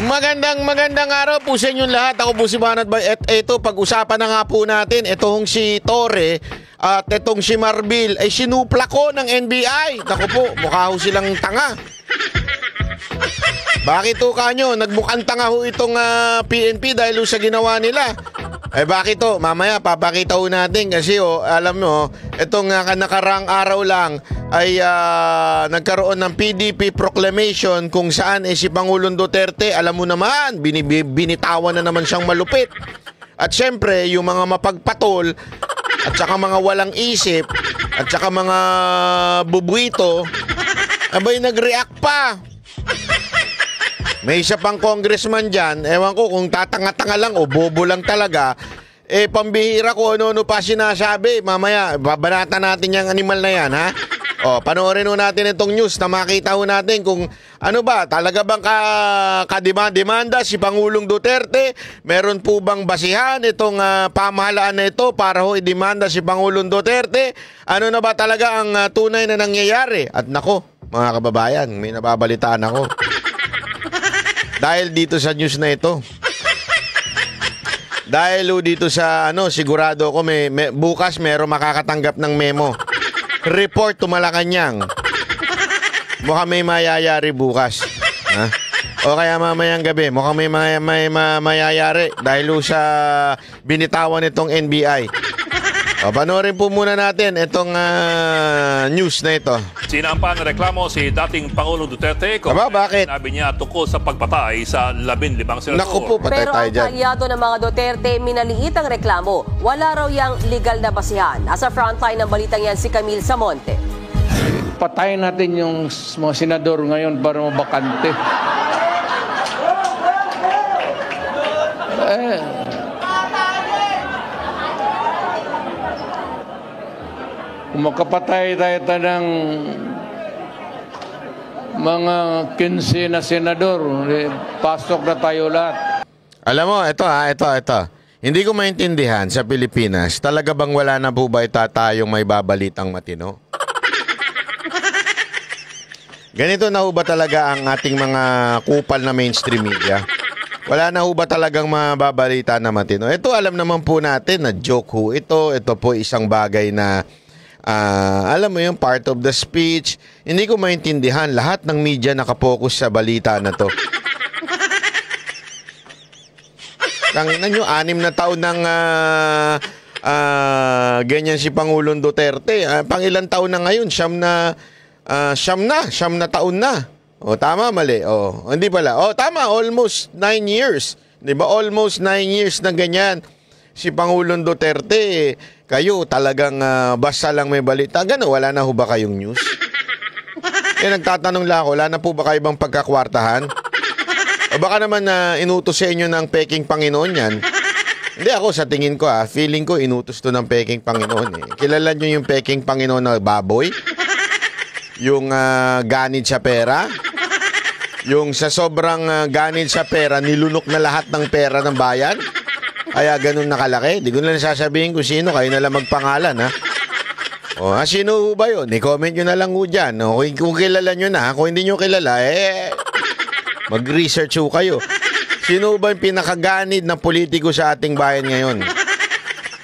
Magandang araw po sa inyong lahat. Ako po si Banat Bay. At ito, pag-usapan na nga po natin, itong si Torre at itong si Marbil ay sinupla ko ng NBI. Naku po, mukha ho silang tanga. Bakit ho kanyo? Nagmukhang tanga ho itong PNP dahil ho sa ginawa nila. Bakit ho? Mamaya papakita ho natin kasi alam mo, itong nakarang araw lang ay nagkaroon ng PDP proclamation kung saan si Pangulong Duterte, alam mo naman, binitawan na naman siyang malupit. At syempre, yung mga mapagpatol at saka mga walang isip at saka mga bubuito, abay nag-react pa. May isa pang congressman dyan, ewan ko kung tatanga-tanga lang o bobo lang talaga, pambihira ko ano-ano pa sinasabi. Mamaya, babanatan natin yung animal na yan, ha? Panoorin ho natin itong news na makita ho natin kung ano ba, talaga bang kademanda si Pangulong Duterte? Meron po bang basihan itong pamahalaan na ito para ho idemanda si Pangulong Duterte? Ano na ba talaga ang tunay na nangyayari? At nako, mga kababayan, may nababalitaan ako. Dahil dito sa news na ito. Dahil dito sa sigurado ako bukas meron makakatanggap ng memo. Report to Malacanang. Mukhang may mayayari bukas. Ha? O kaya mamayang gabi, mukhang may mayayari dahil sa binitawan itong NBI. Panoorin po muna natin itong news na ito. Sinampa ng reklamo si dating Pangulong Duterte kung bakit? Sinabi niya tungkol sa pagpatay sa 15 senador. Naku po, patay pero tayo dyan. Pero ang kalyado ng mga Duterte, minaliit ang reklamo. Wala raw yang legal na basihan. Nasa frontline ng balitang yan si Camille Samonte. Patayin natin yung mga senador ngayon para mabakante. Kung makapatay tayo ng mga 15 na senador, pasok na tayo lahat. Alam mo, ito. Hindi ko maintindihan sa Pilipinas, talaga bang wala na po ba tayong may babalitang matino? Ganito na ho ba talaga ang ating mga kupal na mainstream media? Wala na ho ba talagang mababalita na matino? Ito alam naman po natin na joke ho ito. Ito po isang bagay na alam mo yung part of the speech. Hindi ko maintindihan. Lahat ng media nakapokus sa balita na to. Tanginan nyo, 6 na taon ng ganyan si Pangulong Duterte. Pangilang taon na ngayon? Siyam na taon na. Tama, mali. Hindi pala. Tama, almost 9 years. Diba? Almost 9 years na ganyan. Si Pangulong Duterte, kayo talagang basta lang may balita. Gano'n, wala na ho ba kayong news? Nagtatanong lang ako, wala na po ba kayo bang pagkakwartahan? O baka naman inutos sa inyo ng peking Panginoon yan. Hindi ako, sa tingin ko feeling ko inutos to ng peking Panginoon. Kilala nyo yung peking Panginoon na baboy? Yung ganid sa pera? Yung sa sobrang ganid sa pera, nilunok na lahat ng pera ng bayan? Kaya ganun nakalaki. Di ko na sasabihin kung sino. Kayo na lang magpangalan, ha? Sino ba yun? I-comment nyo na lang dyan. Kung kilala nyo na, kung hindi nyo kilala, mag-research kayo. Sino ba yung pinakaganid na politiko sa ating bayan ngayon?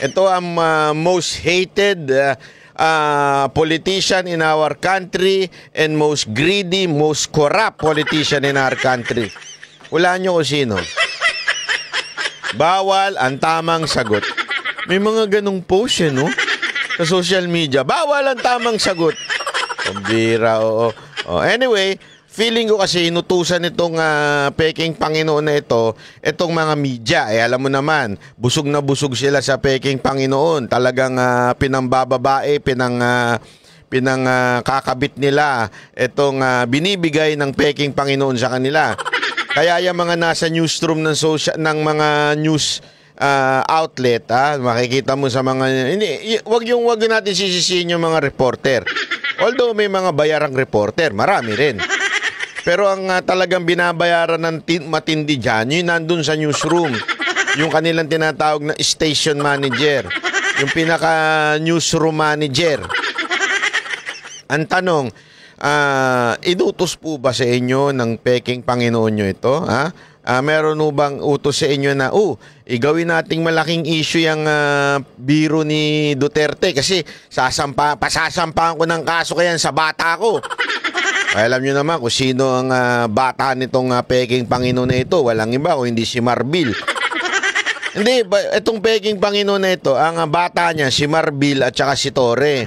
Ito ang most hated politician in our country and most greedy, most corrupt politician in our country. Wala nyo kung sino. Bawal ang tamang sagot. May mga ganong post no? Sa social media. Bawal ang tamang sagot. Pambira, oo. Anyway, feeling ko kasi inutusan itong peking Panginoon na itong mga media. Alam mo naman, busog na busog sila sa peking Panginoon. Talagang pinambababae, kakabit nila itong binibigay ng peking Panginoon sa kanila. Kaya yung mga nasa newsroom ng mga news outlet, makikita mo sa mga wag natin sisisihin yung mga reporter. Although may mga bayarang reporter, marami rin. Pero ang talagang binabayaran ng matindi dyan, yung nandun sa newsroom, yung kanilang tinatawag na station manager, yung pinaka newsroom manager. Ang tanong, inutos po ba sa inyo ng peking Panginoon nyo ito? Ha? Meron ho bang utos sa inyo na, igawin nating malaking issue yung biro ni Duterte kasi pasasampahan ko ng kaso kayan sa bata ko. Alam nyo naman kung sino ang bata nitong peking Panginoon na ito. Walang iba kung hindi si Marbil. Hindi, itong peking Panginoon na ito, ang bata niya si Marbil at saka si Torre.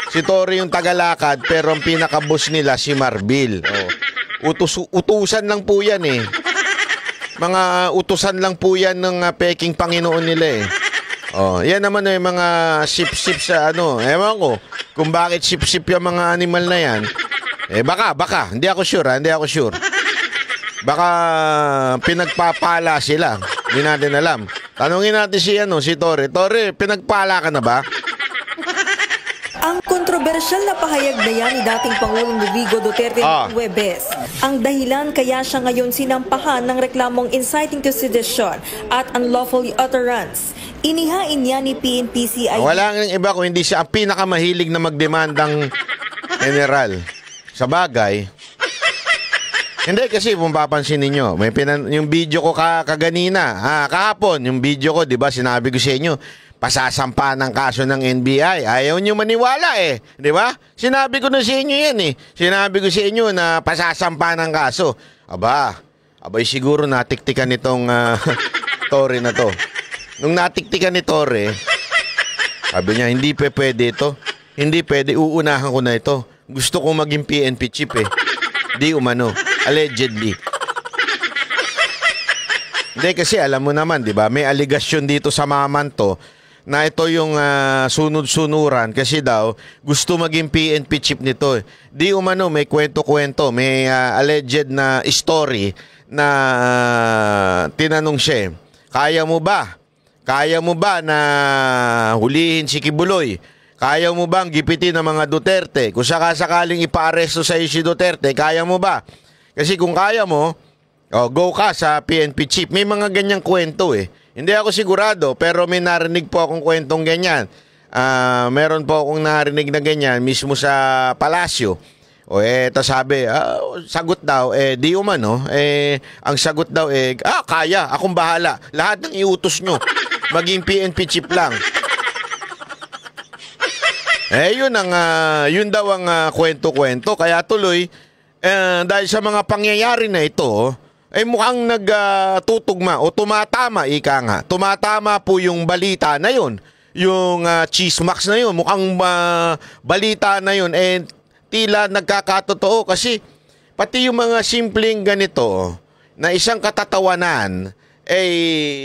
Si Torre yung tagalakad pero ang pinaka-boss nila si Marbil. Utusan lang po yan eh. Mga utusan lang po yan ng peking Panginoon nila eh. Yan naman yung mga sip-sip sa ewan ko kung bakit sip-sip yung mga animal na yan. Baka. Hindi ako sure. Baka pinagpapala sila. Hindi natin alam. Tanungin natin si Torre. Torre, pinagpala ka na ba? Ang kontrobersyal na pahayag na yan ni dating Pangulong Rodrigo Duterte noong Huwebes. Ang dahilan kaya siya ngayon sinampahan ng reklamong inciting to sedition at unlawful utterance. Inihain niya ni PNP-CID. Wala nang iba kung hindi siya ang pinakamahilig na magdemandang general. Sa bagay, hindi kasi kung papansin ninyo, yung video ko kaganina, kahapon, yung video ko, di ba, sinabi ko sa inyo, pasasampa ng kaso ng NBI. Ayaw nyo maniwala eh, di ba? Sinabi ko na sa inyo yan eh. Sinabi ko sa inyo na pasasampa ng kaso. Abay siguro natiktikan nitong Torre na to. Nung natiktikan ni Torre, sabi niya, hindi pwede ito. Hindi pwede, uunahan ko na ito. Gusto ko maging PNP chief eh. Di umano. Allegedly. Hindi kasi alam mo naman, di ba? May aligasyon dito sa maman to na ito yung sunod-sunuran kasi daw gusto maging PNP chief nito. Di umano, may kwento-kwento. May alleged na story na tinanong siya. Kaya mo ba? Kaya mo ba na hulihin si Kibuloy? Kaya mo bang gipitin ng mga Duterte? Kung sakasakaling ipa-aresto sa si Duterte, kaya mo ba? Kasi kung kaya mo, go ka sa PNP chief. May mga ganyang kwento eh. Hindi ako sigurado, pero may narinig po akong kwentong ganyan. Meron po akong narinig na ganyan mismo sa palasyo. Ito sabi, sagot daw, di umano, ang sagot daw, kaya, akong bahala. Lahat ng iutos nyo, maging PNP chief lang. Yun daw ang kwento-kwento. Kaya tuloy, dahil sa mga pangyayari na ito, mukhang nagtutugma o tumatama, ika nga. Tumatama po yung balita na yun. Yung chismax na yun. Mukhang balita na yun. Tila nagkakatotoo kasi pati yung mga simpleng ganito na isang katatawanan,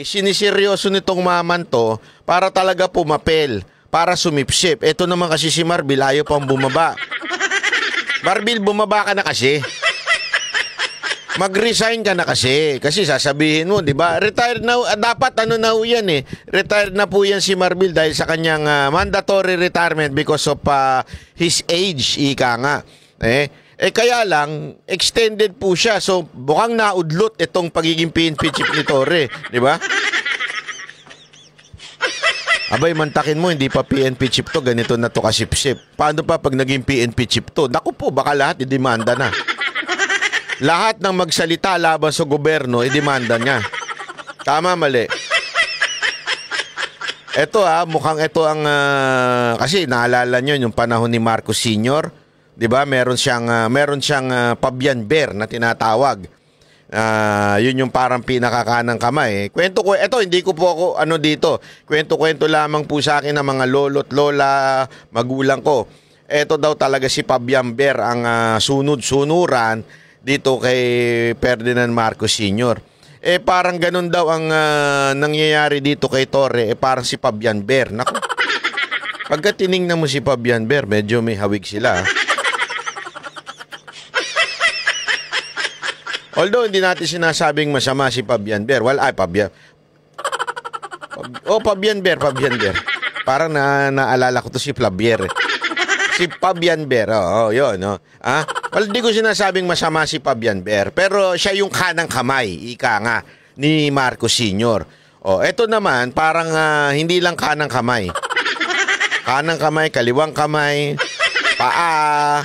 siniseryoso nitong maman to para talaga pumapel. Para sumipsip. Ito naman kasi si Marbil, ayaw pang bumaba. Marbil, bumaba ka na kasi. Mag-resign ka na kasi. Kasi sasabihin mo, di ba? Retired na, dapat na yan eh. Retired na po yan si Marbil dahil sa kanyang mandatory retirement because of his age, ika nga. Kaya lang, extended po siya. So, bukang naudlot itong pagiging PNP chief ni Torre. Di ba? Abay, mantakin mo, hindi pa PNP chief to, ganito na to kasipsip. Paano pa pag naging PNP chief to? Naku po, baka lahat idemanda na. Lahat ng magsalita laban sa gobyerno, idemanda niya. Tama, mali. Ito mukhang ito ang, kasi naalala nyo yung panahon ni Marcos Sr., di ba? Meron siyang pabianber na tinatawag. Yun yung parang pinakakanang kamay. Kwento ko, eto hindi ko po ako dito. Kwento-kwento lamang po sa akin ng mga lolo't lola, magulang ko. Eto daw talaga si Pabianber ang sunod-sunuran dito kay Ferdinand Marcos Sr. Parang ganun daw ang nangyayari dito kay Torre. Parang si Pabianber. Naku. Pagka tiningnan mo si Pabianber, medyo may hawig sila. Although hindi natin sinasabing masama si Pabianber. Pabianber. Parang naalala ko to si Flavier. Si Pabianber. Yun. Well, di ko sinasabing masama si Pabianber. Pero siya yung kanang kamay, ika nga, ni Marcos Sr. Ito naman, parang hindi lang kanang kamay. Kanang kamay, kaliwang kamay, paa,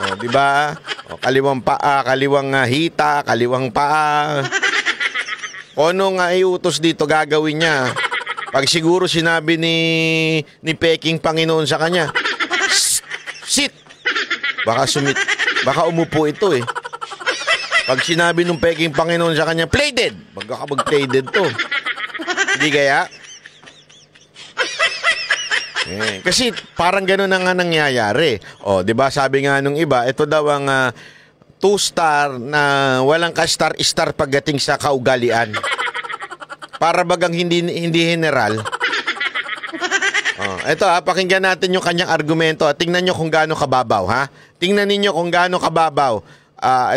O, di ba? O, kaliwang paa, kaliwang hita, kaliwang paa. Kung ano nga iutos dito, gagawin niya. Pag siguro sinabi ni Peking Panginoon sa kanya, sit! Baka umupo ito eh. Pag sinabi ng Peking Panginoon sa kanya, play dead! Magkakapag-play dead to. Hindi kaya? Kasi parang gano'n na nga nangyayari. O, di ba sabi nga nung iba, ito daw ang 2-star na walang ka-star-star pagdating sa kaugalian. Para bagang hindi general. Ito pakinggan natin yung kanyang argumento. Tingnan nyo kung gaano kababaw, ha? Tingnan ninyo kung gaano kababaw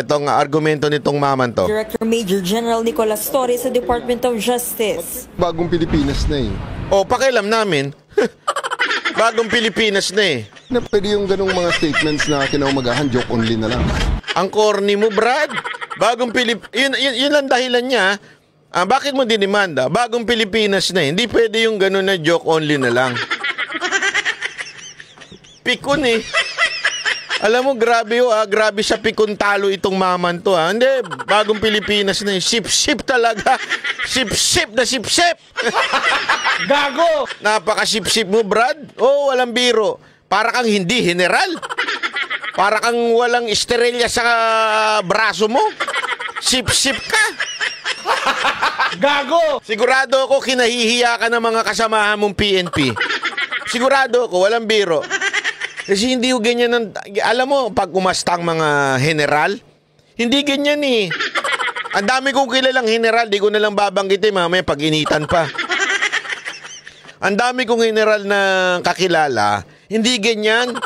itong argumento nitong maman to. Director Major General Nicolas Torres sa Department of Justice. Bagong Pilipinas na eh. O, pakialam namin. Bagong Pilipinas na eh. Na pwede yung ganung mga statements na kinaumagahan, joke only na lang. Ang corny mo, Brad. Bagong yun lang dahilan niya. Bakit mo dinimanda? Bagong Pilipinas na eh. Hindi pwede yung ganun na joke only na lang. Pikon eh. Alam mo, grabe grabe sa pikon talo itong maman to ha. Hindi, bagong Pilipinas na eh. Sip-sip talaga. Sip-sip na sip-sip. Gago! Napaka-sip-sip mo, Brad. Oh, walang biro. Para kang hindi general. Para kang walang esterelya sa braso mo. Sip-sip ka. Gago! Sigurado ako kinahihiya ka ng mga kasamahan mong PNP. Sigurado ako, walang biro. Kasi hindi yung ganyan alam mo, pag umastang mga general, hindi ganyan eh. Ang dami kong kilalang general, di ko nalang babanggitin, mamaya pag-initan pa. Ang dami kong general na kakilala, hindi ganyan.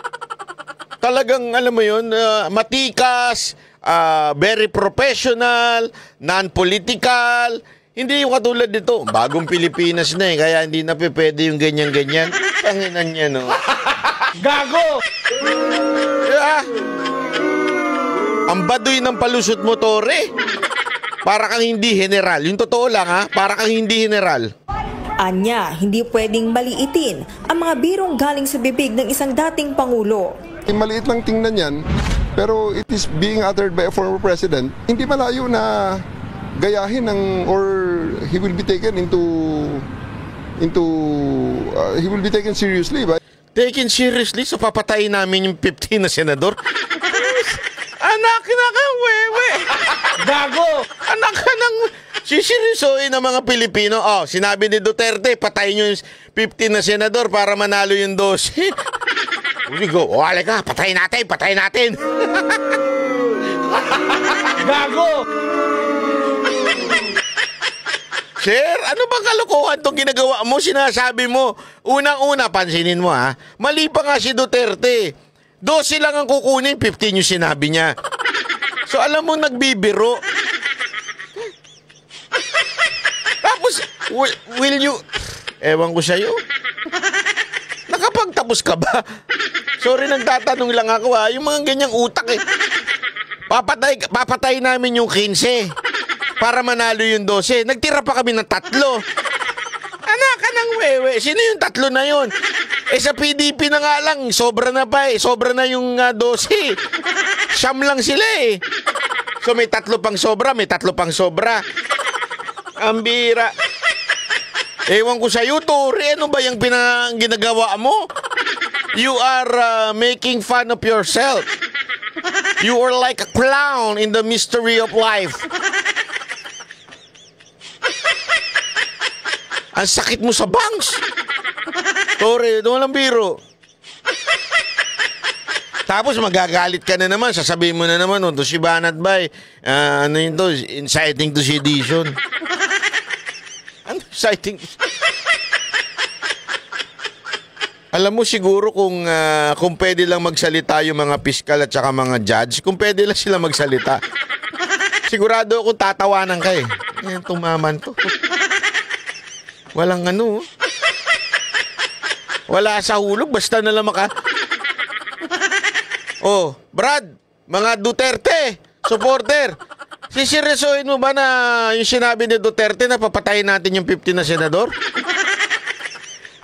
Talagang, alam mo yun, matikas, very professional, non-political. Hindi yung katulad dito. Bagong Pilipinas na eh, kaya hindi na pwede yung ganyan-ganyan. Tanginan niya, no? Gago! Ang baduy ng palusot mo, Tore. Para kang hindi general. Yung totoo lang, ha? Para kang hindi general. Anya, hindi pwedeng maliitin ang mga birong galing sa bibig ng isang dating Pangulo. Maliit lang tingnan yan, pero it is being uttered by a former president. Hindi malayo na gayahin or he will be taken he will be taken seriously ba? Taken seriously? So papatayin namin yung 15 na senador? Anak na kang wewe! Gago! Anak ka ng sisirisoy ng mga Pilipino. Oh, sinabi ni Duterte, patayin yung 15 na senador para manalo yung 12. O, halika, patayin natin. Gago! Sir, ano bang kalokohan itong ginagawa mo? Sinasabi mo, unang-una, pansinin mo ha, mali pa nga si Duterte. 12 lang ang kukunin, 15 yung sinabi niya. So alam mo, nagbibiro. Tapos, will you... Ewan ko sa'yo. Nakapagtapos ka ba? Sorry, nagtatanong lang ako ha. Yung mga ganyang utak eh. Papatay namin yung 15 para manalo yung 12. Nagtira pa kami ng 3. Anak ka ng wewe. Sino yung 3 na yun? Sa PDP na nga lang, sobra na pa eh. Sobra na yung 12. Siyam lang sila eh. So may 3 pang sobra, may 3 pang sobra. Ang bira. Ewan ko sa'yo, Tore. Ano ba yung ginagawa mo? You are making fun of yourself. You are like a clown in the mystery of life. Ang sakit mo sa bangs. Tore, doon lang biro. Tapos magagalit ka na naman. Sasabihin mo na naman, to si Banat Bay. Ano yun to? Inciting to sedition. Ano inciting? Alam mo siguro kung pwede lang magsalita yung mga piskal at saka mga judge, kung pwede lang sila magsalita. Sigurado ako tatawanan ka eh. Itong maman to. Walang ano. Wala sa hulog, basta na lang Oh, Brad, mga Duterte, supporter, sisirisoin mo ba na yung sinabi ni Duterte na papatayin natin yung 15 na senador?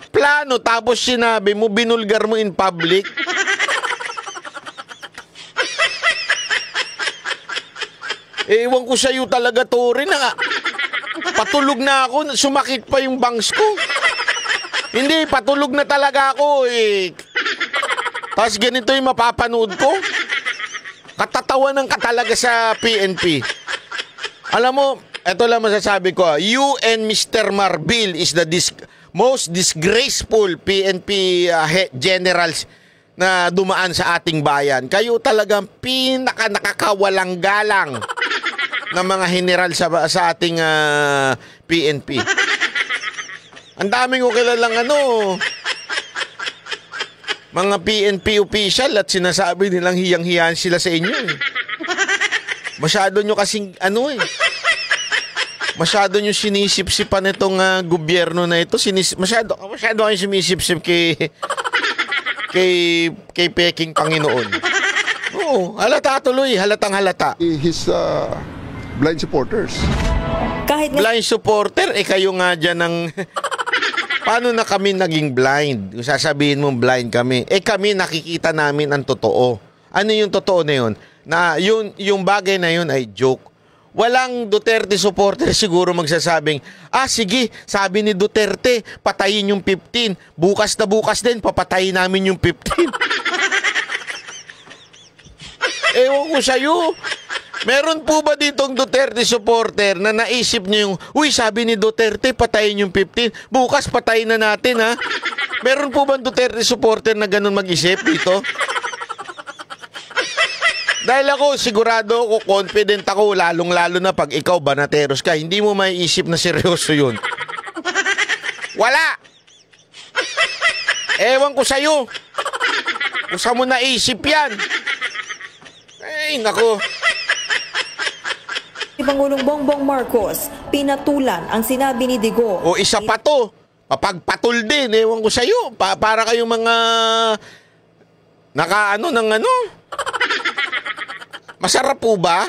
Plano, tapos sinabi mo, binulgar mo in public. Ewan ko sa'yo talaga, Tori, na patulog na ako, sumakit pa yung bangs ko. Hindi, patulog na talaga ako eh. Tapos ganito yung mapapanood ko. Katatawanan ka talaga sa PNP. Alam mo, ito lang masasabi ko. You and Mr. Marbil is the most disgraceful PNP generals na dumaan sa ating bayan. Kayo talagang nakakawalang galang ng mga general sa ating PNP. Ang daming ko kilalang mga PNP official at sinasabi nilang hiyang-hiyan sila sa inyo. Masyado nyo kasing masyado nyo sinisip-sipan itong gobyerno na ito. Masyado kayo sumisip-sip kay Peking Panginoon. Oo, halata tuloy, halatang halata. His blind supporters. Kahit nga Blind supporter, kayo nga dyan ng... Paano na kami naging blind? Kung sasabihin mo blind kami. Kami nakikita namin ang totoo. Ano yung totoo na yun? Na yung bagay na yun ay joke. Walang Duterte supporter siguro magsasabing, sige, sabi ni Duterte, patayin yung 15. Bukas na bukas din, papatayin namin yung 15. Ewan ko sa'yo. Meron po ba ditong Duterte supporter na naisip niyo yung, sabi ni Duterte, patayin yung 15. Bukas patayin na natin, ha? Meron po ba Duterte supporter na ganun mag-isip dito? Dahil ako, sigurado ako, confident ako, lalong-lalo na pag ikaw banateros ka, hindi mo maiisip na seryoso yun. Wala! Ewan ko sa'yo. Kung saan mo naisip yan. Nako. Pangulong Bongbong Marcos, pinatulan ang sinabi ni Digo. O isa pa to, mapagpatul din, ewan ko sa'yo. Para kayong mga Masarap po ba?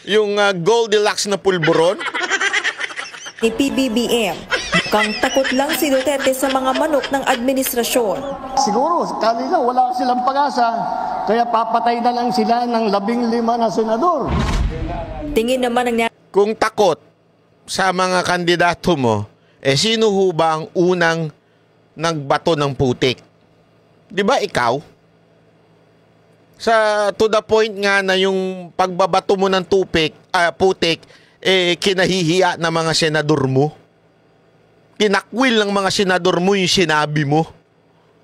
Yung Goldilocks na pulburon? Ni PBBM, mukhang takot lang si Duterte sa mga manok ng administrasyon. Siguro, kanina wala silang pag-asa, kaya papatay na lang sila ng 15 na senador. Tingin naman ng Kung takot sa mga kandidato mo, sino ho ba ang unang nagbato ng putik? Di ba ikaw? To the point nga na yung pagbabato mo ng putik, kinahihiya ng mga senador mo. Kinakwil ng mga senador mo yung sinabi mo.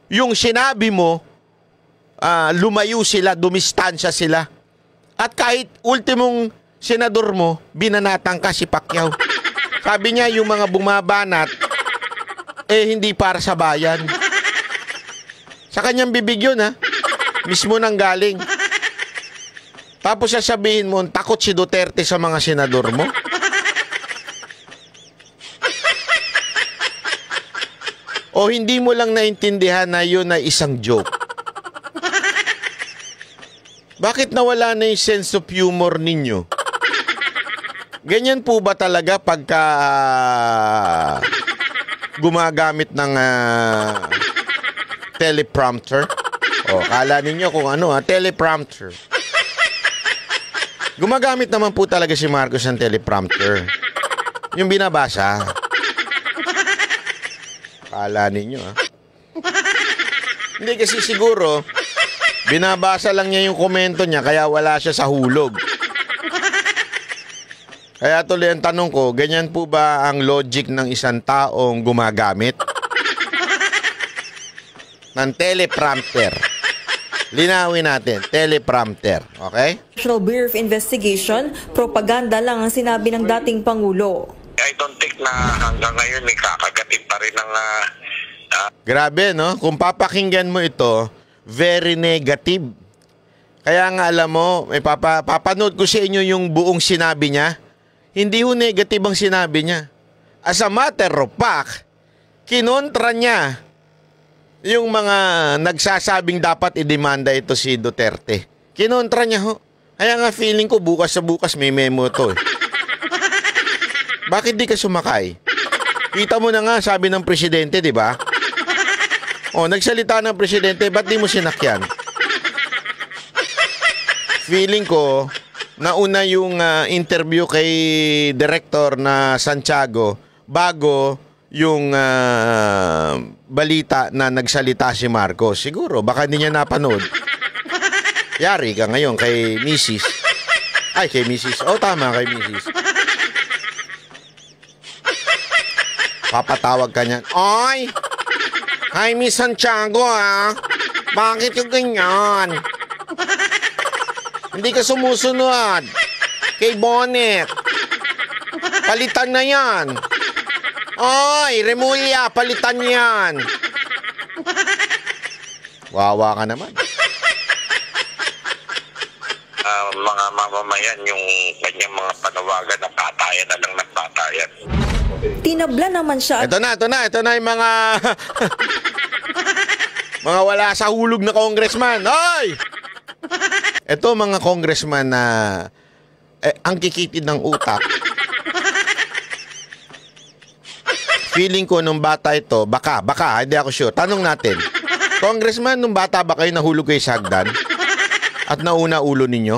Yung sinabi mo, lumayo sila, dumistansya sila. At kahit ultimong senador mo, binanatan ka si Pacquiao. Sabi niya, yung mga bumabanat, hindi para sa bayan. Sa kanyang bibig yun, ha? Mismo nang galing. Tapos sasabihin mo, takot si Duterte sa mga senador mo? O hindi mo lang naintindihan na yun ay isang joke? Bakit nawala na yung sense of humor ninyo? Ganyan po ba talaga pagka gumagamit ng teleprompter? Kala ninyo kung teleprompter. Gumagamit naman po talaga si Marcos ng teleprompter. Yung binabasa. Kala ninyo, ha? Hindi kasi siguro, binabasa lang niya yung komento niya kaya wala siya sa hulog. Kaya tuloy ang tanong ko, ganyan po ba ang logic ng isang taong gumagamit ng teleprompter? Linawin natin, teleprompter, okay? National Bureau of Investigation, propaganda lang ang sinabi ng dating Pangulo. I don't think na hanggang ngayon may kakagatid pa rin ng... Grabe, no? Kung papakinggan mo ito, very negative. Kaya nga alam mo, papanood ko sa inyo yung buong sinabi niya. Hindi ho negative ang sinabi niya. As a matter of fact, kinontra niya yung mga nagsasabing dapat idemanda ito si Duterte. Kinontra niya ho. Kaya nga feeling ko bukas sa bukas may memo to. Bakit di ka sumakay? Kita mo na nga sabi ng presidente, di ba? Nagsalita ng presidente, ba't di mo sinakyan? Feeling ko, nauna yung interview kay Director na Santiago bago yung balita na nagsalita si Marcos. Siguro, baka hindi niya napanood. Yari ka ngayon kay Mrs. Ay, kay Mrs. Oh, tama, kay Mrs. Papatawag ka niyan. Oy! Hi, Miss Santiago, Bakit yung ganyan? Hindi ka sumusunod. Kay Bonnet. Palitan na yan. Oy, Remulla, palitan yan. Wawa ka naman. Mga mamamayan, yung kanyang mga panawagan na patayan na lang ng patayan. Tinabla naman siya. Ito na yung mga mga wala sa hulog na congressman. Hoy! Ito mga congressman na ang kikitid ng utak. Feeling ko nung bata ito, baka, hindi ako sure. Tanong natin, congressman, nung bata ba kayo nahulog kayo sa hagdan? At nauna ulo ninyo?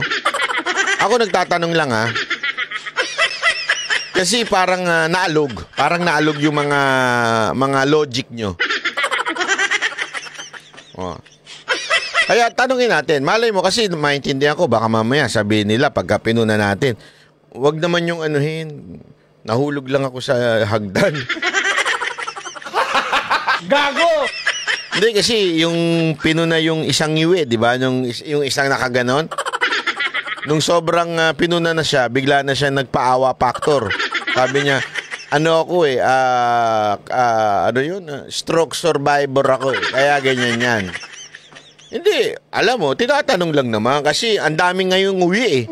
Ako nagtatanong lang Kasi parang naalog. Parang naalog yung mga logic nyo. Oh. Kaya tanungin natin, malay mo kasi maintindihan ko, baka mamaya sabihin nila pagka pinuna natin, wag naman yung anuhin, nahulog lang ako sa hagdan. Gago! Hindi kasi yung pinuna yung isang iwi, di ba? Yung isang nakaganon. Nung sobrang pinuna na siya, bigla na siya nagpaawa factor. Sabi niya, ano ako stroke survivor ako kaya ganyan yan. Hindi, alam mo, tinatanong lang naman kasi ang daming ngayong uwi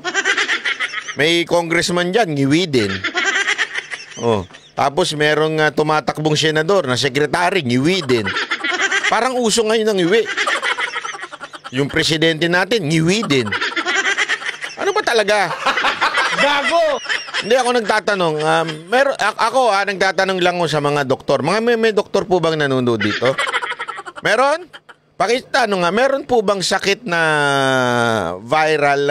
May congressman dyan, ngiwi din. Oh, tapos merong tumatakbong senador na sekretary, ngiwi din. Parang uso ngayon ng ngiwi. Yung presidente natin, ngiwi din. Ano ba talaga? Gago! Hindi ako nagtatanong. Nagtatanong lang sa mga doktor. May doktor po bang nanonood dito? Meron? Pakitanong nga, meron po bang sakit na viral,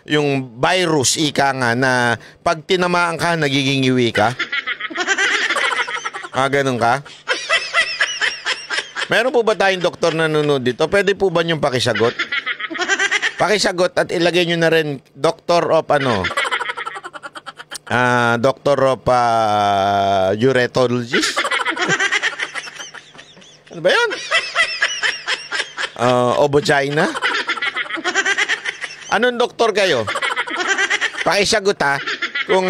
yung virus, ika nga, na pag tinamaan ka, nagiging iwi ka? Ganun ka? Meron po ba tayong doktor na nanonood dito? Pwede po ba niyong pakisagot? Pakisagot at ilagay nyo na rin Doctor of uretologist? Ano ba yun? Obogina? Anong doktor kayo? Pakisagot kung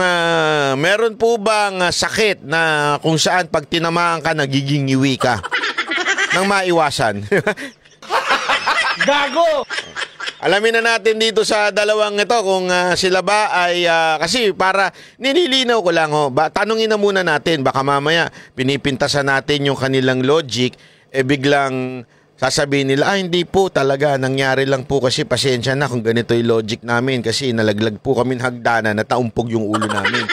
meron po bang sakit na kung saan pag tinamaan ka nagiging iwi ka nang maiwasan. Gago! Alamin na natin dito sa dalawang ito kung sila ba ay kasi para nililinaw ko lang tanungin na muna natin, baka mamaya pinipintasan natin yung kanilang logic biglang sasabihin nila, hindi po talaga, nangyari lang po kasi pasensya na kung ganito yung logic namin kasi nalaglag po kami ng hagdanan na taumpog yung ulo namin.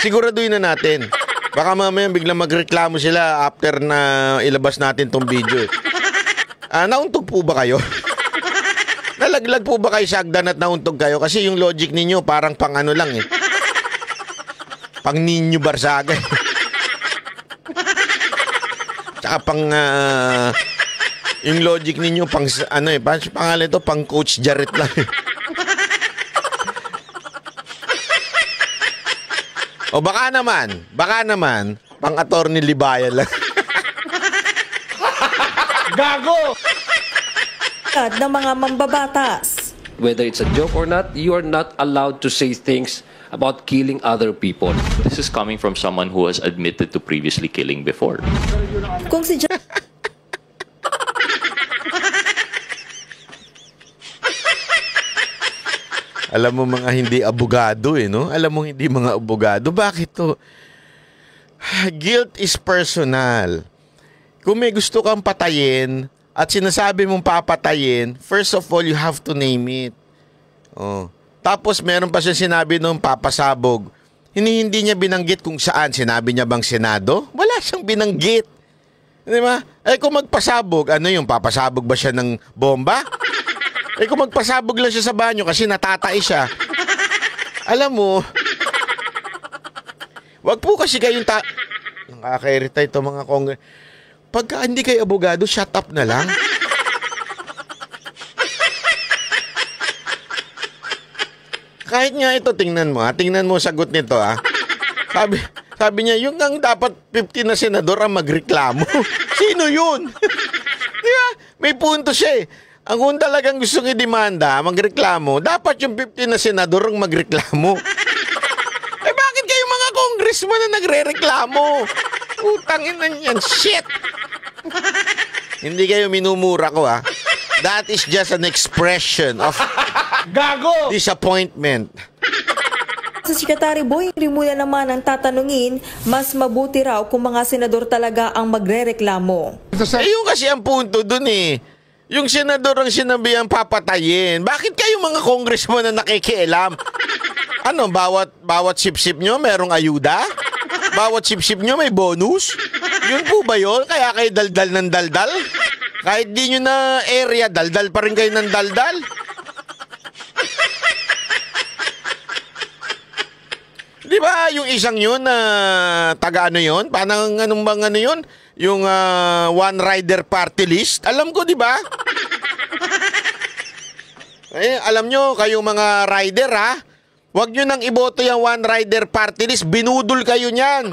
Siguraduhin na natin. Baka mamaya biglang magreklamo sila after na ilabas natin tong video. Nauntog po ba kayo? Nalaglag po ba kayo sa hagdan at nauntog kayo? Kasi yung logic ninyo parang pang ano lang pang Ninyo Barsaga. Tsaka pang yung logic ninyo pang pangalan ito, pang Coach Jarrett lang. O baka naman pang Attorney Libayan lang. Gago! Ng mga mambabatas. Whether it's a joke or not, you are not allowed to say things about killing other people. This is coming from someone who has admitted to previously killing before. Kung si Alam mo mga hindi abogado no? Alam mo hindi mga abogado. Bakit to? Guilt is personal. Kung may gusto kang patayin at sinasabi mong papatayin, first of all, you have to name it. Oh. Tapos meron pa siya sinabi nung papasabog. Hindi niya binanggit kung saan. Sinabi niya bang Senado? Wala siyang binanggit. Di ba? Kung magpasabog, ano yung papasabog ba siya ng bomba? Eh kung magpasabog lang siya sa banyo kasi natatay siya. Alam mo, wag po kasi kayong nakaka-irita ito mga pagka hindi kayo abogado, shut up na lang. Kahit nga ito, tingnan mo sagot nito Sabi niya, yung ang dapat 50 na senador ang magreklamo. Sino yun? Diba? May punto siya Ang kung talagang gustong i-demanda, magreklamo, dapat yung 50 na senador ang magreklamo. Bakit kayo mga congressman na nagre-reklamo? Utangin na yan, shit! Hindi kayo minumura ko That is just an expression of disappointment. Sa Secretary Boying Rimulya naman ang tatanungin, mas mabuti raw kung mga senador talaga ang magrereklamo. Yung kasi ang punto dun Yung senador ang sinabihan papatayin. Bakit kayo mga congressman na nakikialam? Ano, bawat sip-sip nyo merong ayuda? Bawat sip-sip nyo may bonus? Yun po ba yun? Kaya kayo daldal ng daldal? Kahit di nyo na area, daldal pa rin kayo ng daldal? Di ba yung isang yun na taga ano yun? Parang anong bang ano yun? Yung one rider party list? Alam ko, di ba? Alam nyo, kayong mga rider huwag nyo nang iboto yung one rider party list. Binudol kayo niyan.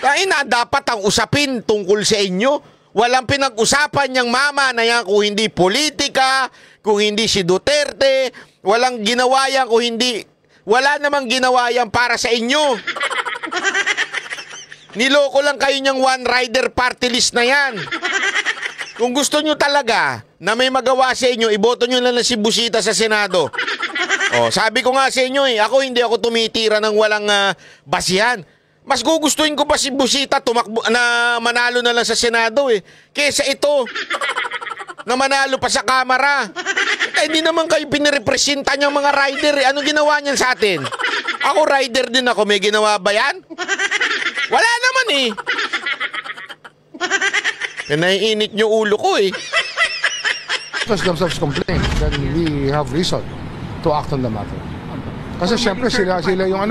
Kaya dapat ang usapin tungkol sa inyo. Walang pinag-usapan niyang mama na yan kung hindi politika, kung hindi si Duterte. Walang ginawa yan kung hindi... Wala namang ginawa yan para sa inyo. Niloko lang kayo niyang one rider party list na yan. Kung gusto nyo talaga na may magawa sa inyo, iboto nyo lang si Busita sa Senado. Sabi ko nga sa inyo hindi ako tumitira ng walang basihan. Mas gugustuhin ko pa si Busita tumakbo na manalo na lang sa Senado kesa ito na manalo pa sa Kamara. Hindi naman kayo pinirepresenta niyang mga rider Ano ginawa niyan sa atin? Ako rider din ako. May ginawa ba yan? Wala naman Naiinit niyo ulo ko themselves complain, then we have reason to act on the matter. Kasi syempre sila yung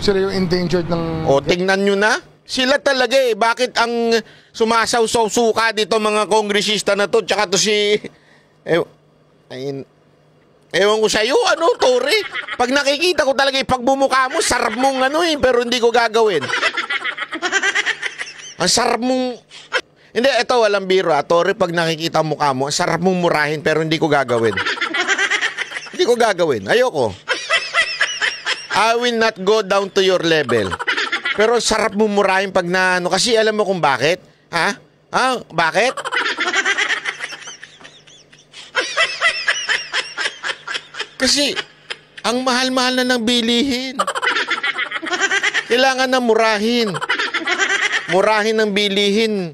sila yung endangered ng... tingnan nyo na. Sila talaga Bakit ang sumasaw-saw suka dito mga kongresista na to, tsaka to si... Ewan ko sa'yo, Tori? Pag nakikita ko talaga pagbumukha mo, sarap mong pero hindi ko gagawin. Ang sarap mong... Hindi, ito walang biro Tori, pag nakikita mukha mo, sarap mong murahin pero hindi ko gagawin. Hindi ko gagawin, ayoko. I will not go down to your level. Pero sarap mong murahin pag kasi alam mo kung bakit? Bakit? Kasi, ang mahal-mahal na ng bilihin. Kailangan na murahin. Murahin ng bilihin.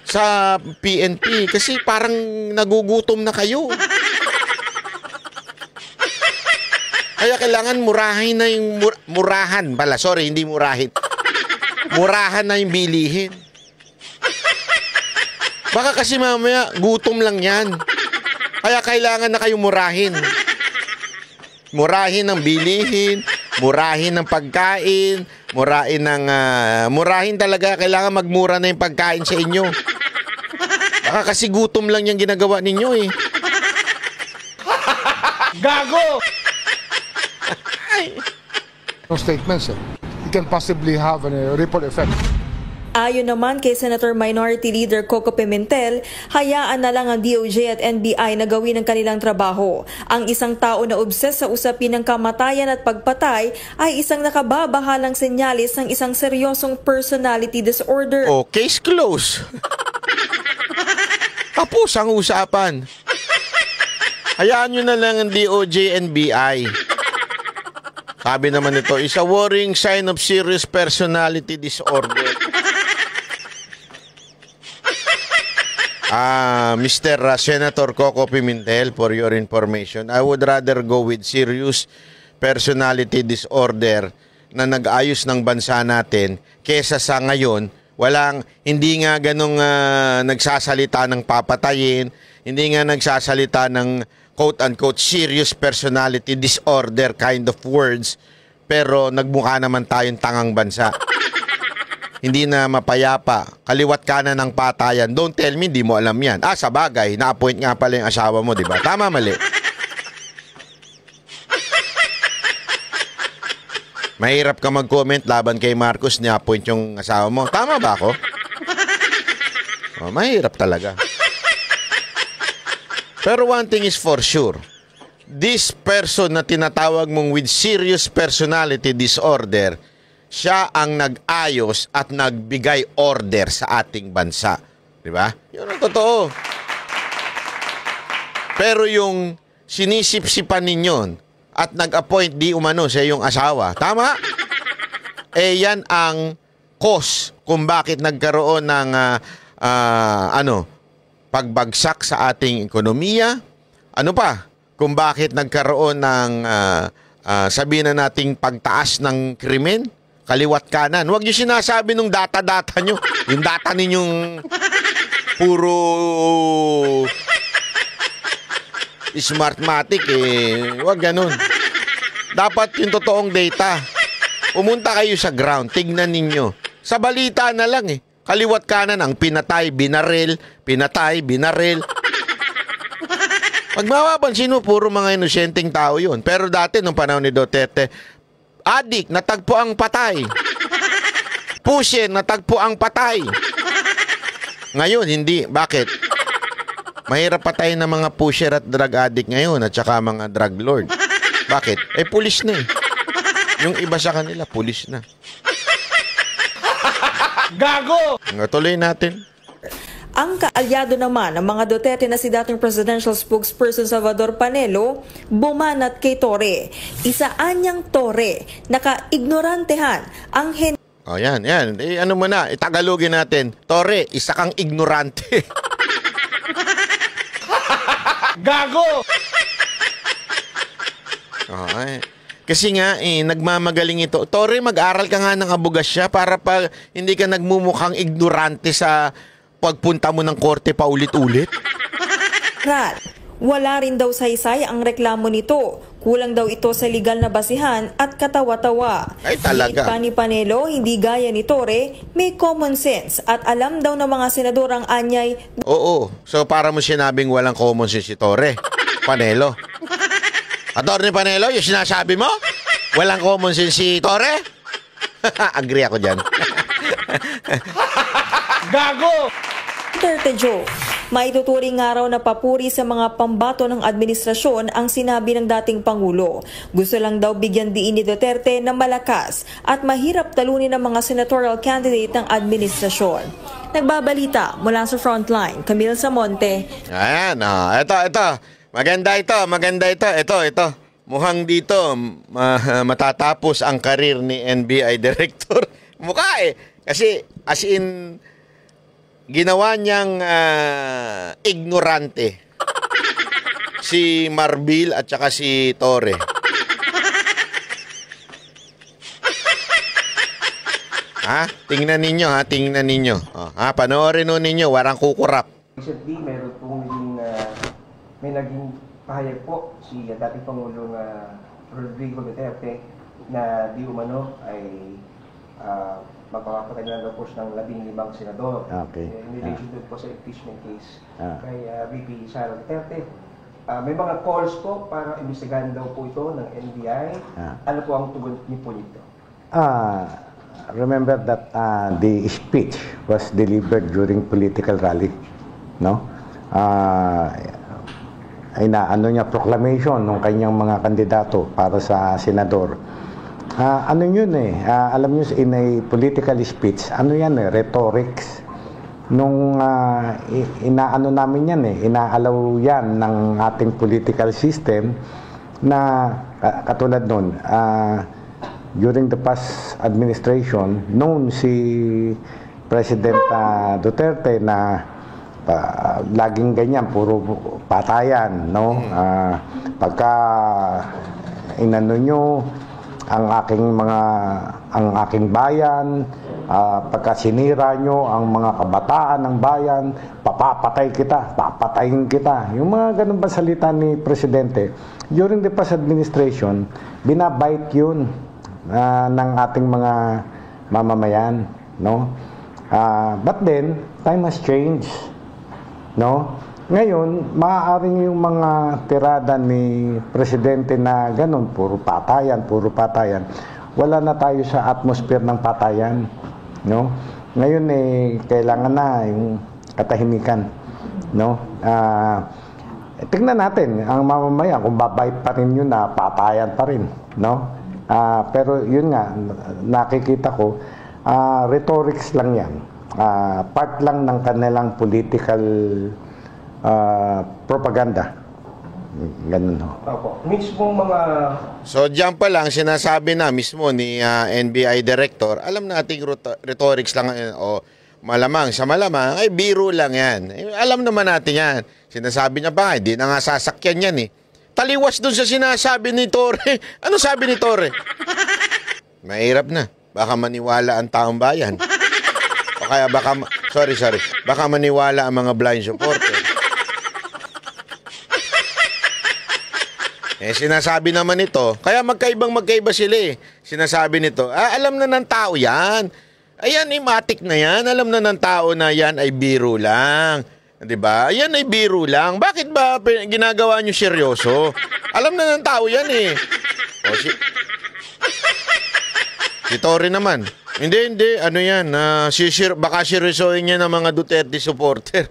Sa PNP. Kasi parang nagugutom na kayo. Kaya kailangan murahin na yung... Murahan pala. Sorry, hindi murahin. Murahan na yung bilihin. Baka kasi mamaya, gutom lang yan. Kaya kailangan na kayong murahin. Murahin ng bilihin, murahin ng pagkain, murahin talaga. Kailangan magmura na yung pagkain sa inyo. Baka kasi gutom lang yung ginagawa ninyo Gago! No statements it can possibly have a ripple effect. Ayon naman kay Senator Minority Leader Coco Pimentel, hayaan na lang ang DOJ at NBI na gawin ang kanilang trabaho. Ang isang tao na obses sa usapin ng kamatayan at pagpatay ay isang nakababahalang senyalis ng isang seryosong personality disorder. Case closed. Tapos ang usapan. Hayaan nyo na lang ang DOJ, NBI. Sabi naman ito, is a worrying sign of serious personality disorder. Mr. Senator Coco Pimentel, for your information, I would rather go with serious personality disorder na nag-ayos ng bansa natin kesa sa ngayon Hindi nga ganong nagsasalita ng papatayin, hindi nga nagsasalita ng quote-unquote serious personality disorder kind of words, pero nagmukha naman tayong tangang bansa. Hindi na mapayapa, kaliwat kanan ng patayan. Don't tell me, hindi mo alam yan. Sa bagay, na-appoint nga pala yung asawa mo, di ba? Tama, mali? Mahirap ka mag-comment laban kay Marcos, ni-appoint yung asawa mo. Tama ba ako? Mahirap talaga. Pero one thing is for sure, this person na tinatawag mong with serious personality disorder, siya ang nag-ayos at nagbigay order sa ating bansa. Di ba? Yun ang totoo. Pero yung sinisip-sipan ninyo at nag-appoint di umano sa iyong asawa, tama? Yan ang cause kung bakit nagkaroon ng pagbagsak sa ating ekonomiya. Ano pa? Kung bakit nagkaroon ng sabihin na nating pagtaas ng krimen, kaliwat kanan. Huwag niyo sinasabi nung data-data nyo. Yung data ninyong puro smartmatic Huwag ganun. Dapat yung totoong data. Pumunta kayo sa ground, tignan ninyo. Sa balita na lang kaliwat kanan ang pinatay, binaril, pinatay, binaril. Pag mapapansin mo, puro mga inosenteng tao yun. Pero dati, nung panahon ni Duterte, adik, natagpo ang patay. Pusher, natagpo ang patay. Ngayon, hindi. Bakit? Mahirap patayin ng mga pusher at drug addict ngayon at saka mga drug lord. Bakit? Pulis na Yung iba sa kanila, pulis na. Gago! Tuloy natin. Ang kaalyado naman ng mga Duterte na si dating presidential spokesperson Salvador Panelo, bumanat kay Torre. Isaan niyang Torre, naka-ignorantehan ang yan. Ano mo na, itagalogin natin. Torre, isa kang ignorante. Gago! Kasi nga, nagmamagaling ito. Torre, mag-aral ka nga ng abogasya para pa hindi ka nagmumukhang ignorante sa pagpunta mo ng korte pa ulit-ulit. Wala rin daw saysay ang reklamo nito. Kulang daw ito sa legal na basihan at katawa-tawa. Ay, talaga. Giit pa ni Panelo, hindi gaya ni Torre, may common sense at alam daw ng mga senador ang anyay. Oo. So, para mo sinabing walang common sense si Torre, Panelo. Attorney Panelo, yung sinasabi mo? Walang common sense si Torre? Agree ako dyan. Gago! Duterte Joe, maituturing nga raw na papuri sa mga pambato ng administrasyon ang sinabi ng dating Pangulo. Gusto lang daw bigyan diin ni Duterte na malakas at mahirap talunin ng mga senatorial candidate ng administrasyon. Nagbabalita mula sa Frontline, Camille Samonte. Ayan, ito. Maganda ito. Ito. Mukhang dito matatapos ang karir ni NBI Director. Mukha Kasi as in, ginawa niyang ignorante si Marbil at saka si Torre. Tingnan ninyo. Panoorin ninyo, warang kukurap. Recently, may naging pahayag po si dating Pangulong Rodrigo Duterte na di umano ay magpapatay na po ng 15 senador. Okay. In relation to po sa impeachment case kay VP Sara Duterte. May mga calls po para imbestigahan daw po ito ng NBI. Ano po ang tugon niyo po nito? Remember that the speech was delivered during political rally, no? Ano niya, proclamation ng kanyang mga kandidato para sa senador. Ano yun alam niyo, in a political speech, ano yan rhetorics. Nung inaano namin yan inaalaw yan ng ating political system na katulad nun, during the past administration, known si President Duterte na laging ganyan, puro patayan, no? Pagka inano nyo ang aking bayan, Pagka sinira nyo ang mga kabataan ng bayan, papapatay kita, papatayin kita. Yung mga ganun ba salita ni Presidente, during the past administration, binabite yun ng ating mga mamamayan, no? But then, time has changed, no? Ngayon, maaaring yung mga tirada ni Presidente na ganun, puro patayan, wala na tayo sa atmosphere ng patayan, no? Ngayon kailangan na yung katahimikan, no? Tingnan natin ang mamamayan kung babait pa rin yun na patayan pa rin, no? Pero yun nga, nakikita ko, rhetorics lang yan. Part lang ng kanilang political propaganda. Ganun ho. Opo. Mismo mga... So, diyan pa lang, sinasabi na mismo ni NBI Director, alam nating rhetorics lang, o malamang, sa malamang, ay biro lang yan. Alam naman natin yan. Sinasabi niya pa, hindi na nga sasakyan yan eh. Taliwas dun sa sinasabi ni Torre. Ano sabi ni Torre? Mahirap na. Baka maniwala ang taong bayan. O kaya baka, baka maniwala ang mga blind supporter. Sinasabi naman ito, kaya magkaiba sila eh. Sinasabi nito, alam na ng tao yan. Ayan, matik na yan. Alam na ng tao na yan ay biro lang. Diba? Yan ay biro lang. Bakit ba ginagawa nyo seryoso? Alam na ng tao yan eh. Si Torre naman. Hindi. Ano yan? Baka seryosohin niya ng mga Duterte supporter.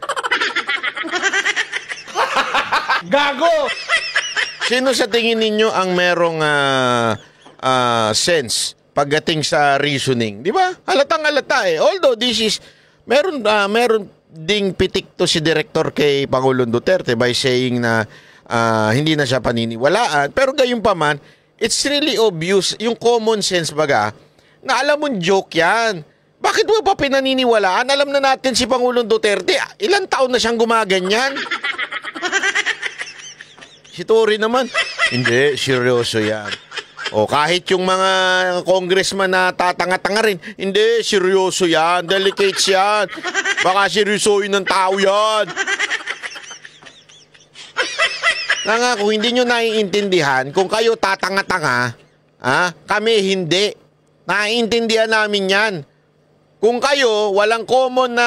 Gago! Sino sa tingin ninyo ang merong sense pagdating sa reasoning? Di ba? Halatang-halata eh. Although this is, meron ding pitik to si Director kay Pangulong Duterte by saying na hindi na siya paniniwalaan. Pero gayon pa man, it's really obvious, yung common sense baga, na alam mong joke yan. Bakit mo pa pinaniniwalaan? Alam na natin si Pangulong Duterte, ilang taon na siyang gumaganyan. Si Torre naman, hindi, seryoso yan. O kahit yung mga congressman na tatanga-tanga rin, hindi, seryoso yan, delicates yan. Baka seryosohin ng tao yan. Nga, kung hindi nyo naiintindihan, kung kayo tatanga-tanga, kami hindi. Naiintindihan namin yan. Kung kayo, walang common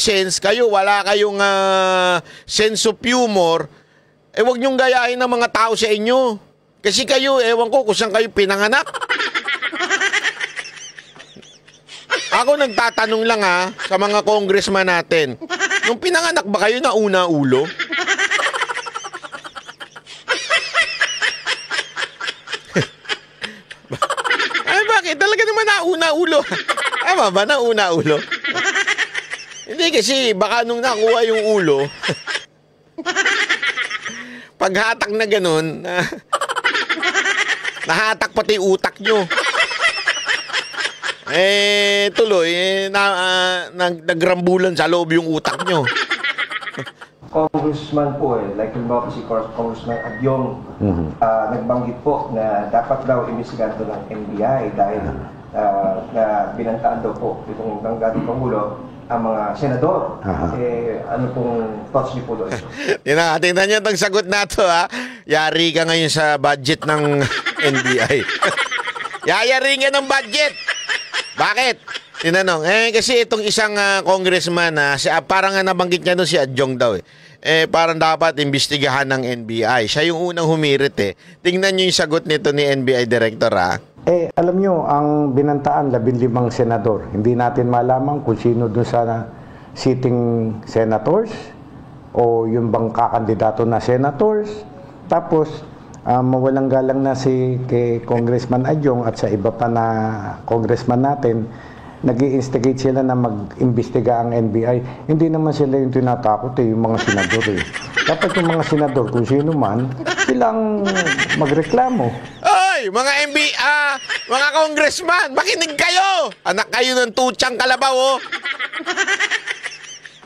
sense, kayo wala kayong sense of humor, wag niyong gayahin ng mga tao sa inyo. Kasi kayo, ewan ko kung saan kayo pinanganak. Ako nagtatanong lang sa mga congressman natin. Nung pinanganak ba kayo na una ulo? Ay, bakit? Talaga naman nauna ulo. Tama ba nauna ulo? Hindi kasi baka nung nakuha yung ulo, paghatak na ganun, nahatak pati utak nyo. Tuloy, nagrambulan sa loob yung utak nyo. Congressman po like yung mga si Congressman Adyong, nagbanggit po na dapat daw imbestigahan ng NBI dahil na binantaan daw po itong dating Pangulo ang mga senador. Ano pong thoughts niyo po doon? Tingnan niyo itong sagot na ito Yari ka ngayon sa budget ng NBI. Yayari ka ng budget. Bakit? Tinanong. Kasi itong isang congressman parang nabanggit niya doon si Adjong daw parang dapat imbestigahan ng NBI. Siya yung unang humirit Tingnan niyo yung sagot nito ni NBI Director alam nyo, ang binantaan 15 senador. Hindi natin malaman kung sino dun sa sitting senators o yung bang kakandidato na senators. Tapos, mawalang galang na kay Congressman Adyong at sa iba pa na congressman natin, nag-i-instigate sila na mag-imbestiga ang NBI. Hindi naman sila yung tinatakot yung mga senador Dapat yung mga senador, kung sino man, silang magreklamo. Mga mga congressman, makinig kayo! Anak kayo ng tutsang kalabaw,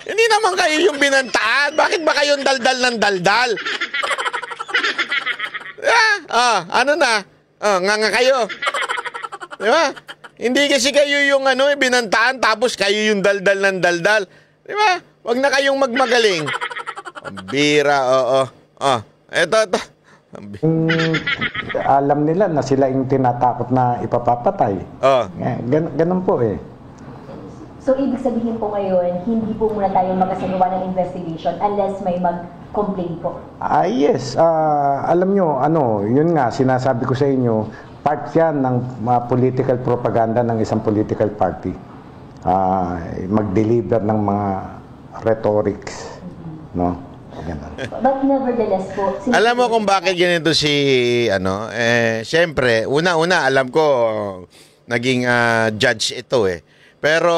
Hindi naman kayo yung binantaan. Bakit ba kayong daldal ng daldal? Ano na? Nga kayo. Di ba? Hindi kasi kayo yung binantaan tapos kayo yung daldal ng daldal. Di ba? Wag na kayong magmagaling. Bira, oo. Eto. Alam nila na sila yung tinatakot na ipapapatay. Ganun po eh. So, ibig sabihin po ngayon, hindi po muna tayo magkasagawa ng investigation unless may mag-complain po? Yes. Alam nyo, yun nga, sinasabi ko sa inyo, part yan ng political propaganda ng isang political party. Mag-deliver ng mga rhetorics. No? Ganun. But nevertheless po... Alam mo kung bakit ganito siyempre, una-una, alam ko, naging judge ito eh. Pero,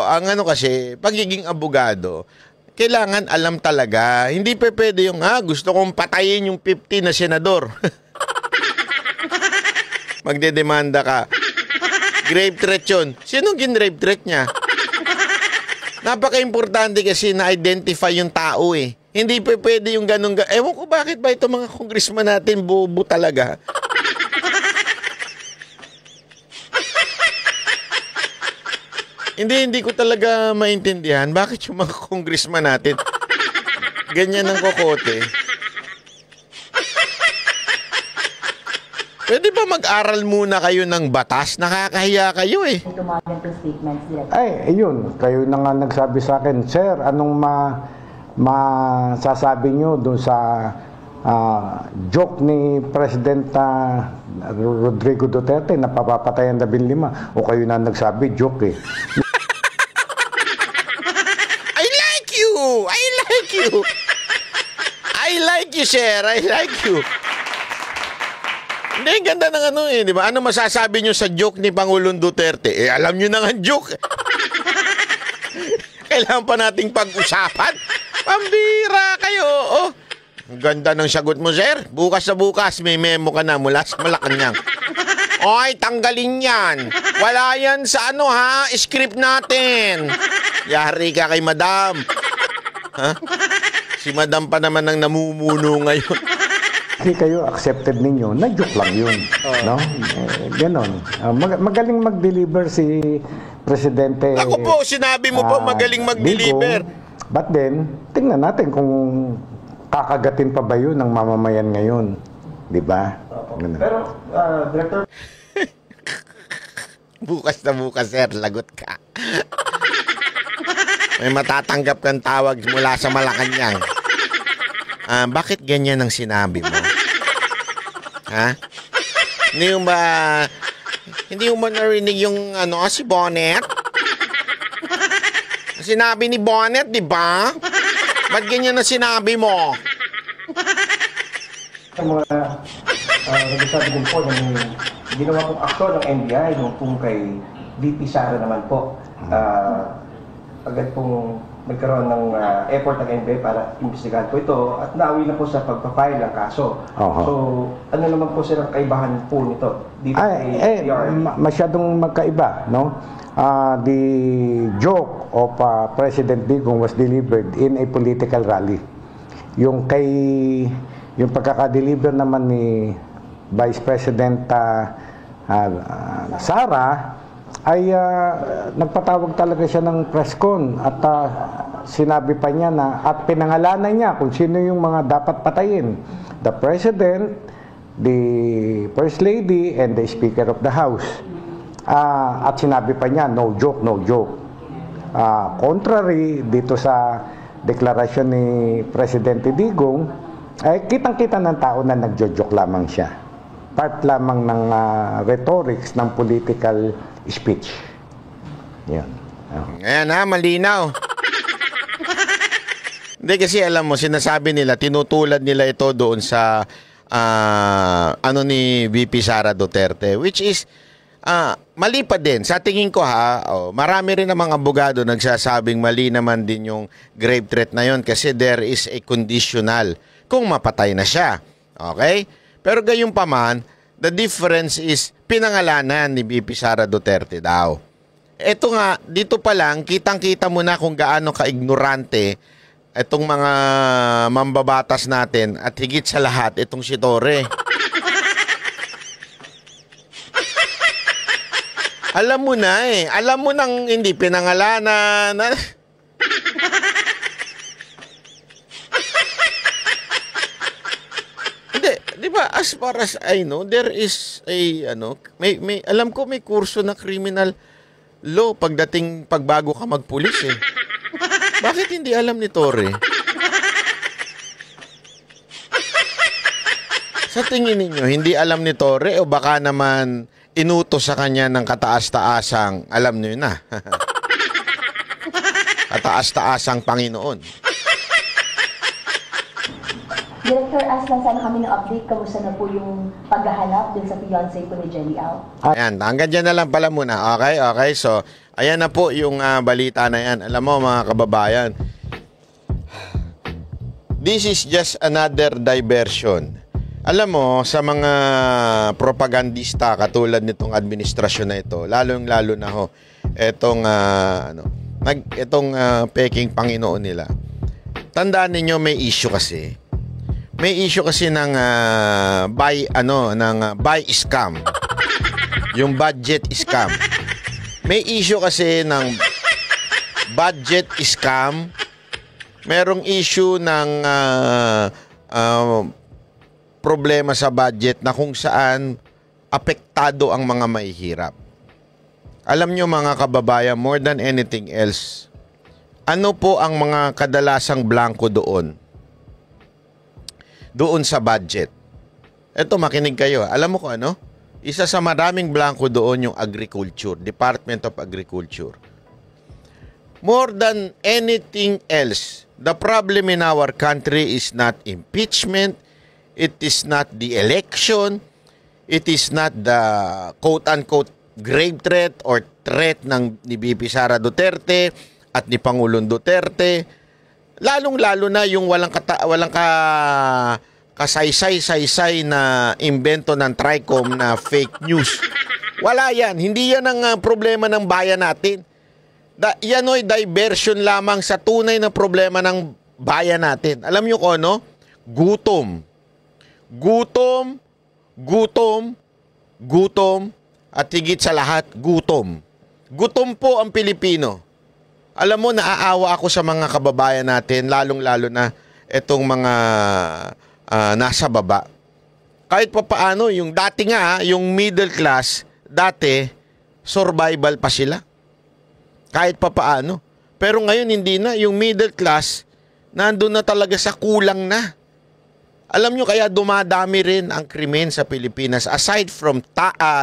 ang kasi, pagiging abogado, kailangan alam talaga. Hindi pwede yung, gusto kong patayin yung 50 na senador. Magdedemanda ka. Grave threat yun. Sinong gin-grave threat niya? Napaka-importante kasi na-identify yung tao eh. Hindi pwede yung ganun. Ewan ko bakit ba itong mga congressman natin bobo talaga. Hindi ko talaga maintindihan bakit yung mga congressman natin ganyan ang kokote. Pwede ba mag-aral muna kayo ng batas? Nakakahiya kayo eh. Yun. Kayo na nga nagsabi sa akin, Sir, anong masasabi nyo doon sa joke ni President Rodrigo Duterte na papapatayan 15? O kayo na nagsabi, joke eh. I like you, sir. I like you. Hindi, ganda ng di ba? Ano masasabi nyo sa joke ni Pangulong Duterte? Alam nyo na nga joke. Kailangan pa nating pag-usapan. Pambira kayo. Ang ganda ng sagot mo, sir. Bukas na bukas, may memo ka na mula sa Malacanang. Oy, tanggalin yan. Wala yan sa script natin. Yari ka kay madam. Si madam pa naman ang namumuno ngayon. Hindi kayo accepted ninyo, na-joke lang yun. No? Ganon. Magaling mag-deliver si Presidente. Ako po, sinabi mo po magaling mag-deliver. But then, tingnan natin kung kakagatin pa ba yun ng mamamayan ngayon. Di ba? Pero, Director... bukas na bukas, sir. Lagot ka. May matatanggap kang tawag mula sa Malacanang. Bakit ganyan ang sinabi mo? Hindi mo narinig yung si Bonnet? Sinabi ni Bonnet, di ba? Ba't ganyan ang sinabi mo? Sa mga nagsasabi din po ng ginawa kong aktor ng NBI nung kung kay VP Sara naman po. Agad pong nagkaroon ng effort ng NBI para imbestigahan po ito at nauwi na po sa pagpapile ng kaso. So, ano naman po silang kaibahan po nito? Masyadong magkaiba, no? The joke of President Digong was delivered in a political rally. Yung pagkaka-deliver naman ni Vice President Sara ay nagpatawag talaga siya ng press con at sinabi pa niya at pinangalanan niya kung sino yung mga dapat patayin. The President, the First Lady, and the Speaker of the House. At sinabi pa niya, no joke, no joke. Contrary dito sa deklarasyon ni Presidente Digong, ay kitang-kita ng tao na nagjo-joke lamang siya. Part lamang ng rhetorics ng political speech. Yan. Ayan malinaw. Hindi kasi alam mo, sinasabi nila, tinutulad nila ito doon sa ni VP Sara Duterte, which is mali pa din. Sa tingin ko marami rin namang abogado nagsasabing mali naman din yung grave threat na yon kasi there is a conditional kung mapatay na siya. Okay? Pero gayon pa man, the difference is pinangalanan ni VP Sara Duterte daw. Ito nga, dito pa lang, kitang-kita mo na kung gaano ka-ignorante itong mga mambabatas natin at higit sa lahat, itong si Torre. Alam mo na eh. Alam mo nang hindi pinangalanan. Hindi, di ba, as far as I know, there is a, alam ko may kurso na criminal law pagbago ka magpulis eh. Bakit hindi alam ni Torre? Sa tingin ninyo, hindi alam ni Torre o baka naman inutos sa kanya ng kataas-taasang, alam niyo na, kataas-taasang Panginoon. Director, ask lang sana kami ng update. Kamusta na po yung paghahanap dun sa fiancé po ni Jelly Al? Ayan, hanggang dyan na lang pala muna. Okay. So, ayan na po yung balita na yan. Alam mo mga kababayan, this is just another diversion. Alam mo, sa mga propagandista katulad nitong administrasyon na ito, lalong-lalo na ho, etong peking Panginoon nila. Tandaan ninyo, may issue kasi. May issue kasi ng buy scam. Yung budget scam. May issue kasi ng budget scam. Merong issue ng problema sa budget na kung saan apektado ang mga mahihirap. Alam nyo mga kababayan, more than anything else, ano po ang mga kadalasang blanco doon? Doon sa budget. Eto, makinig kayo. Alam mo ko ano? Isa sa maraming blanco doon yung agriculture, Department of Agriculture. More than anything else, the problem in our country is not impeachment, it is not the election, it is not the quote-unquote grave threat or threat ni BP Sara Duterte at ni Pangulong Duterte. Lalong-lalo na yung walang kasaysay-saysay na imbento ng TRICOM na fake news. Wala yan. Hindi yan ang problema ng bayan natin. Yan o'y diversion lamang sa tunay na problema ng bayan natin. Alam nyo kung ano? Gutom. Gutom, at higit sa lahat, gutom. Gutom po ang Pilipino. Alam mo, naaawa ako sa mga kababayan natin, lalong-lalo na itong mga nasa baba. Kahit pa paano, yung dati nga, yung middle class, dati, survival pa sila. Kahit pa paano. Pero ngayon, hindi na. Yung middle class, nandun na talaga sa kulang na. Alam nyo, kaya dumadami rin ang krimen sa Pilipinas. Aside from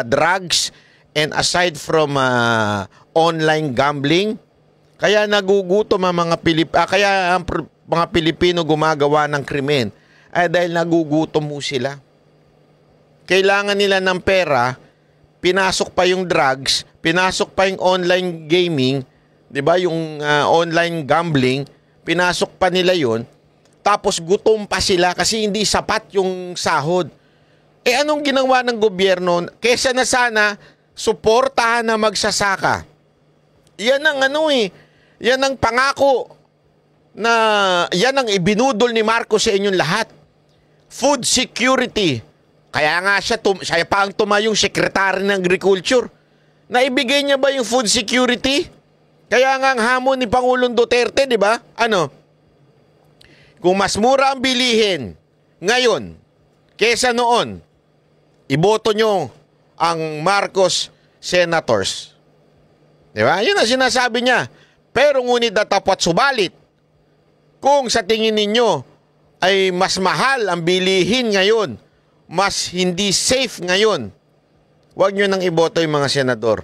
drugs and aside from online gambling, kaya nagugutom ang mga mga Pilipino gumagawa ng krimen dahil nagugutom mo sila. Kailangan nila ng pera, pinasok pa yung drugs, pinasok pa yung online gaming, 'di ba? Yung online gambling, pinasok pa nila 'yon. Tapos gutom pa sila kasi hindi sapat yung sahod. Anong ginawa ng gobyerno? Kesa na sana suportahan na magsasaka. Yan ang yan ang pangako na yan ang ibinudol ni Marcos sa inyong lahat. Food security. Kaya nga siya pa ang tumayong sekretary ng agriculture. Naibigay niya ba yung food security? Kaya nga ang hamon ni Pangulong Duterte, di ba? Kung mas mura ang bilihin ngayon kesa noon, iboto nyo ang Marcos senators. Di ba? Yun ang sinasabi niya. Pero ngunit dapat subalit, kung sa tingin ninyo ay mas mahal ang bilihin ngayon, mas hindi safe ngayon, huwag nyo nang iboto yung mga senador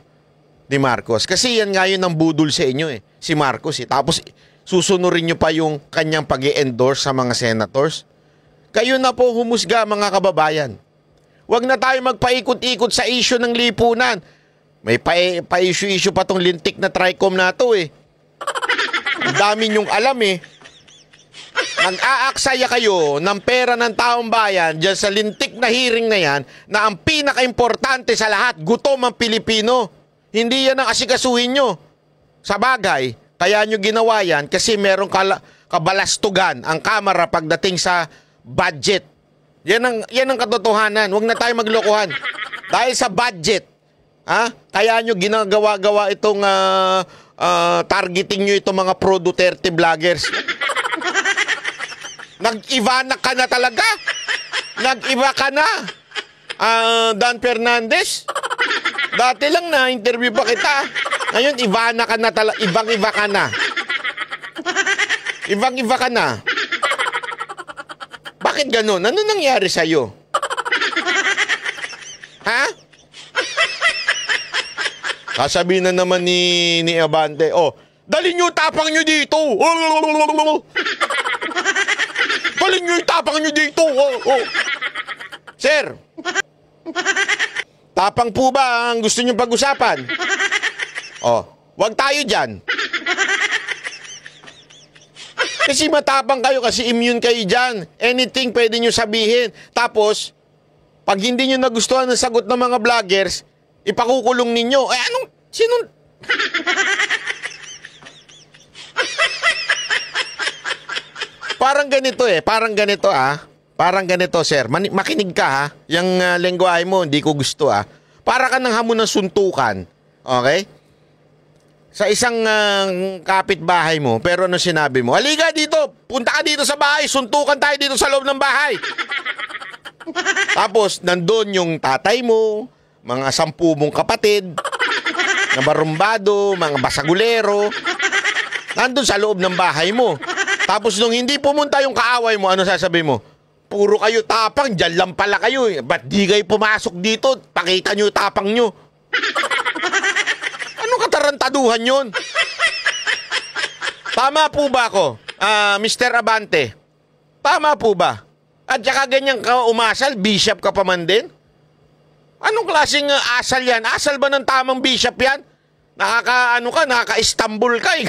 ni Marcos. Kasi yan nga yun ang budol sa inyo si Marcos. Tapos susunurin nyo pa yung kanyang pag-i-endorse sa mga senators. Kayo na po humusga mga kababayan. Huwag na tayo magpaikot-ikot sa issue ng lipunan. May pa-issue-issue pa tong lintik na TRICOM na to Ang dami nyong alam Nag-aaksaya kayo ng pera ng taong bayan dyan sa lintik na hearing na yan na ang pinaka-importante sa lahat, gutom ang Pilipino. Hindi yan ang asikasuhin nyo. Sa bagay, kaya nyo ginawa yan kasi merong kabalastugan ang Kamara pagdating sa budget. Yan ang katotohanan. Huwag na tayo maglokohan. Dahil sa budget, Ha? Kaya nyo ginagawa-gawa itong targeting nyo itong mga pro-Duterte vloggers. Nag-Ivana ka na talaga. Nag-iba ka na. Dan Fernandez. Dati lang na-interview pa kita. Ngayon, Ivana ka na talaga. Ibang-iba ka na. Ibang-iba ka na. Bakit ganun? Ano nangyari sa'yo? Ha? Sasabihin na naman ni Abante, dali nyo tapang nyo dito. Dali nyo tapang nyo dito. Sir, tapang po ba ang gusto nyo pag-usapan? Wag tayo dyan. Kasi matapang kayo, kasi immune kayo dyan. Anything pwede nyo sabihin. Tapos, pag hindi nyo nagustuhan ng sagot ng mga vloggers, ipakukulong ninyo. Anong? Sinong? Parang ganito Parang ganito Parang ganito, sir. Makinig ka ha. Yung lengguwahe mo, hindi ko gusto Para ka ng hamon ng suntukan. Okay? Sa isang kapitbahay mo, pero ano sinabi mo? Halika dito, punta ka dito sa bahay, suntukan tayo dito sa loob ng bahay. Tapos, nandun yung tatay mo, mga 10 mong kapatid, na barumbado, mga basagulero, nandun sa loob ng bahay mo. Tapos, nung hindi pumunta yung kaaway mo, ano sasabihin mo? Puro kayo tapang, dyan lang pala kayo. Ba't di kayo pumasok dito? Pakita nyo tapang nyo. Anong katarantaduhan yun? Tama po ba ako, Mr. Abante? Tama po ba? At saka ganyan ka umasal, bishop ka pa man din? Anong klaseng asal yan? Asal ba ng tamang bishop yan? Nakaka-Istanbul ka eh.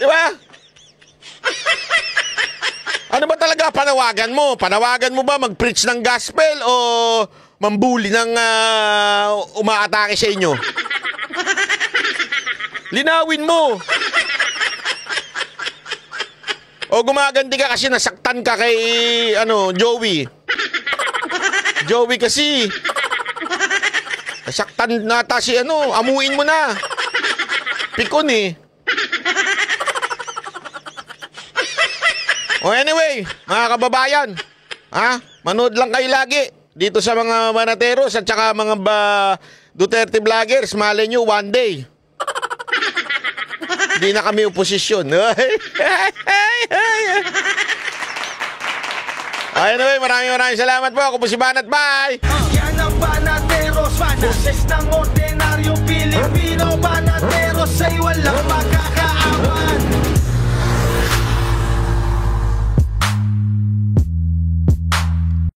Di ba? Ano ba talaga panawagan mo? Panawagan mo ba mag-preach ng gospel o mambuli ng umaatake sa inyo? Linawin mo. O gumaganti ka kasi nasaktan ka kay Joey. Joey kasi. Nasaktan nata si amuin mo na. Pikon eh. Anyway, mga kababayan, manood lang kayo lagi dito sa mga Banateros at saka mga Duterte vloggers. Malay nyo, one day hindi na kami oposisyon. Anyway, maraming salamat po. Ako po si Banat. Bye! Yan ang Banateros, boses ng ordinaryo Pilipino. Banateros ay walang